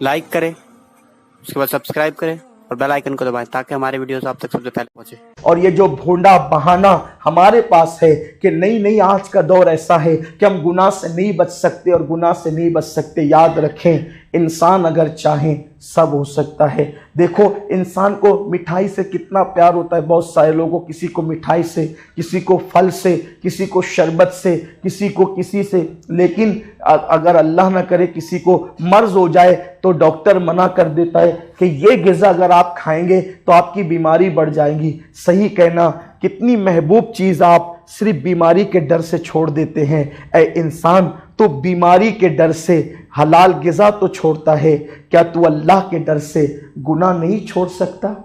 Like करें, उसके बाद सब्सक्राइब करें और बेल आइकन को दबाएं ताकि हमारे वीडियोस आप तक सबसे पहले पहुंचे। और ये जो भोंडा बहाना हमारे पास है कि नहीं आज का दौर ऐसा है कि हम गुनाह से नहीं बच सकते और गुनाह से नहीं बच सकते, याद रखें इंसान अगर चाहे सब हो सकता है। देखो इंसान को मिठाई से कितना प्यार होता है, बहुत सारे लोगों, किसी को मिठाई से, किसी को फल से, किसी को शरबत से, किसी को किसी से, लेकिन अगर अल्लाह ना करे किसी को मर्ज हो जाए तो डॉक्टर मना कर देता है कि ये ग़िज़ा अगर आप खाएंगे तो आपकी बीमारी बढ़ जाएगी। सही कहना, कितनी महबूब चीज़ आप सिर्फ बीमारी के डर से छोड़ देते हैं। ऐ इंसान, तो बीमारी के डर से हलाल ग़िज़ा तो छोड़ता है, क्या तू अल्लाह के डर से गुनाह नहीं छोड़ सकता?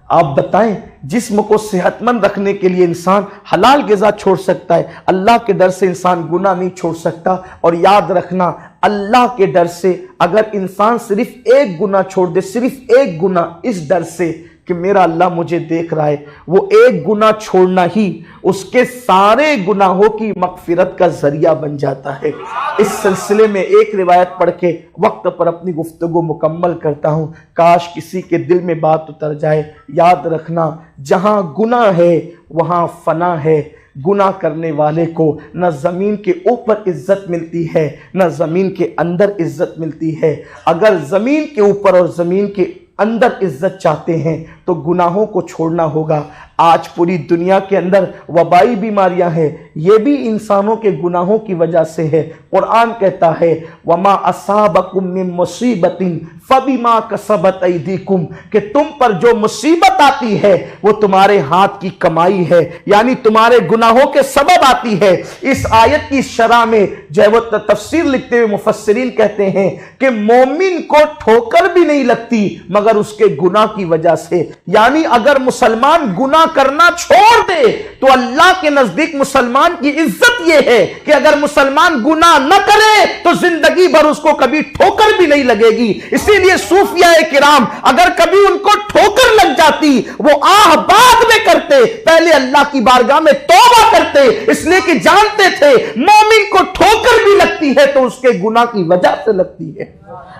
आप बताएं, जिस्म को सेहतमंद रखने के लिए इंसान हलाल ग़िज़ा छोड़ सकता है, अल्लाह के डर से इंसान गुनाह नहीं छोड़ सकता। और याद रखना, अल्लाह के डर से अगर इंसान सिर्फ एक गुनाह छोड़ दे, सिर्फ एक गुनाह, इस डर से कि मेरा अल्लाह मुझे देख रहा है, वो एक गुनाह छोड़ना ही उसके सारे गुनाहों की मगफिरत का जरिया बन जाता है। इस सिलसिले में एक रिवायत पढ़ के वक्त पर अपनी गुफ्तगू मुकम्मल करता हूं, काश किसी के दिल में बात उतर जाए। याद रखना, जहां गुनाह है वहां फना है। गुनाह करने वाले को न ज़मीन के ऊपर इज्जत मिलती है, न ज़मीन के अंदर इज्जत मिलती है। अगर ज़मीन के ऊपर और ज़मीन के अंदर इज्जत चाहते हैं तो गुनाहों को छोड़ना होगा। आज पूरी दुनिया के अंदर वबाई बीमारियां हैं, ये भी इंसानों के गुनाहों की वजह से है। कुरान कहता है, वमा असाबकुम मिन मुसीबतिन फबिमा कसबत ऐदीकुम, कि तुम पर जो मुसीबत आती है वो तुम्हारे हाथ की कमाई है, यानी तुम्हारे गुनाहों के सबब आती है। इस आयत की शरह में जो है वो तफसीर लिखते हुए मुफस्सिरीन कहते हैं कि मोमिन को ठोकर भी नहीं लगती मगर उसके गुनाह की वजह से। यानी अगर मुसलमान गुनाह करना छोड़ दे तो अल्लाह के नजदीक मुसलमान की इज्जत यह है कि अगर मुसलमान गुनाह न करे तो जिंदगी भर उसको कभी ठोकर भी नहीं लगेगी। इसीलिए सूफिया किराम अगर कभी उनको ठोकर लग जाती वो आह बाद में करते, पहले अल्लाह की बारगाह में तौबा करते, इसलिए कि जानते थे मोमिन को ठोकर भी लगती है तो उसके गुनाह की वजह से लगती है।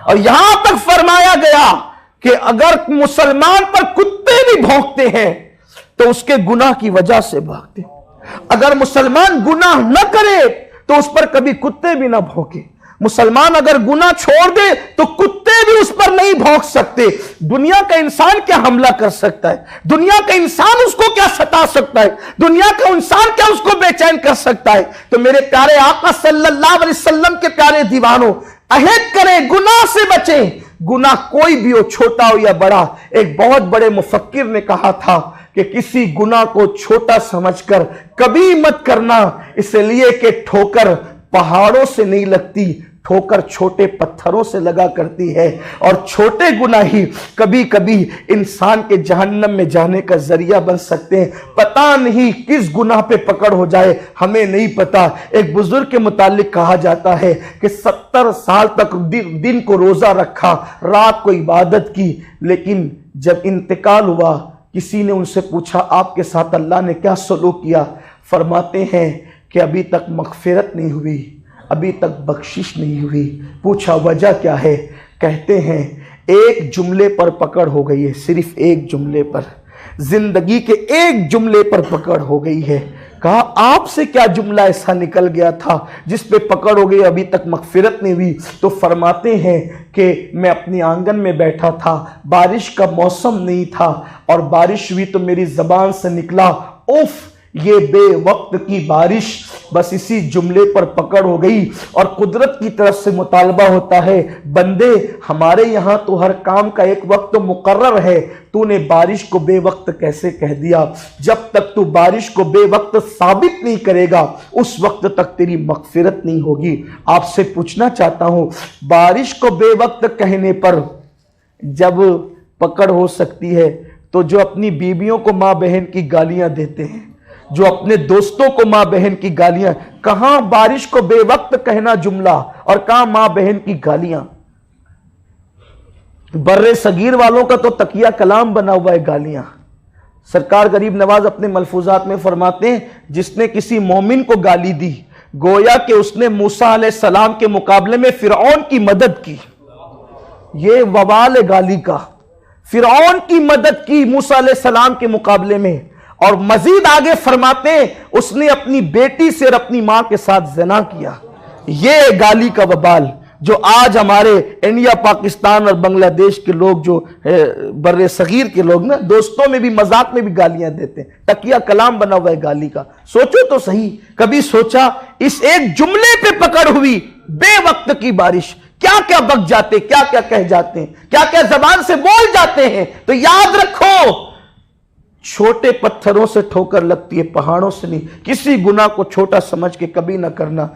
और यहां तक फरमाया गया कि अगर मुसलमान पर कुत्ते भी भौंकते हैं तो उसके गुनाह की वजह से भागते। अगर मुसलमान गुनाह न करे तो उस पर कभी कुत्ते भी ना भौंके। मुसलमान अगर गुनाह छोड़ दे तो कुत्ते भी उस पर नहीं भौंक सकते। दुनिया का इंसान क्या हमला कर सकता है? दुनिया का इंसान उसको क्या सता सकता है? दुनिया का इंसान क्या उसको बेचैन कर सकता है? तो मेरे प्यारे आका सल्लल्लाहु अलैहि वसल्लम के प्यारे दीवानों, अहद करें, गुनाह से बचें। गुनाह कोई भी हो, छोटा हो या बड़ा। एक बहुत बड़े मुफक्किर ने कहा था कि किसी गुनाह को छोटा समझकर कभी मत करना, इसलिए कि ठोकर पहाड़ों से नहीं लगती, ठोकर छोटे पत्थरों से लगा करती है। और छोटे गुनाह ही कभी कभी इंसान के जहन्नम में जाने का जरिया बन सकते हैं। पता नहीं किस गुनाह पे पकड़ हो जाए, हमें नहीं पता। एक बुजुर्ग के मुतालिक कहा जाता है कि 70 साल तक दिन को रोजा रखा, रात को इबादत की, लेकिन जब इंतकाल हुआ किसी ने उनसे पूछा आपके साथ अल्लाह ने क्या सलूक किया? फरमाते हैं कि अभी तक मगफिरत नहीं हुई, अभी तक बख्शिश नहीं हुई। पूछा वजह क्या है? कहते हैं एक जुमले पर पकड़ हो गई है, सिर्फ एक जुमले पर, जिंदगी के एक जुमले पर पकड़ हो गई है। कहा आपसे क्या जुमला ऐसा निकल गया था जिस पे पकड़ हो गई, अभी तक मगफिरत नहीं हुई? तो फरमाते हैं कि मैं अपने आंगन में बैठा था, बारिश का मौसम नहीं था और बारिश हुई तो मेरी जबान से निकला उफ, ये बेवक्त की बारिश। बस इसी जुमले पर पकड़ हो गई। और कुदरत की तरफ से मुतालबा होता है, बंदे हमारे यहाँ तो हर काम का एक वक्त मुकर्रर है, तूने बारिश को बेवक्त कैसे कह दिया? जब तक तू बारिश को बेवक्त साबित नहीं करेगा उस वक्त तक तेरी मगफिरत नहीं होगी। आपसे पूछना चाहता हूं, बारिश को बेवक्त कहने पर जब पकड़ हो सकती है तो जो अपनी बीवियों को माँ बहन की गालियां देते हैं, जो अपने दोस्तों को माँ बहन की गालियां, कहां बारिश को बेवक्त कहना जुमला और कहां माँ बहन की गालियां? बर्रे सगीर वालों का तो तकिया कलाम बना हुआ है गालियां। सरकार गरीब नवाज अपने मलफूजात में फरमाते हैं, जिसने किसी मोमिन को गाली दी गोया कि उसने मूसा अलैहिस्सलाम के मुकाबले में फिरौन की मदद की। ये वबाल है गाली का। फिरौन की मदद की मूसा अलैहिस्सलाम के मुकाबले में, और मजीद आगे फरमाते हैं उसने अपनी बेटी से और अपनी मां के साथ ज़िना किया। ये गाली का वबाल जो आज हमारे इंडिया, पाकिस्तान और बांग्लादेश के लोग, जो बर्रे सगीर के लोग ना, दोस्तों में भी मजाक में भी गालियां देते हैं। तकिया कलाम बना हुआ है गाली का। सोचो तो सही, कभी सोचा इस एक जुमले पे पकड़ हुई बेवक्त की बारिश, क्या क्या बक जाते, क्या क्या कह जाते हैं, क्या क्या जबान से बोल जाते हैं। तो याद रखो, छोटे पत्थरों से ठोकर लगती है, पहाड़ों से नहीं। किसी गुनाह को छोटा समझ के कभी ना करना।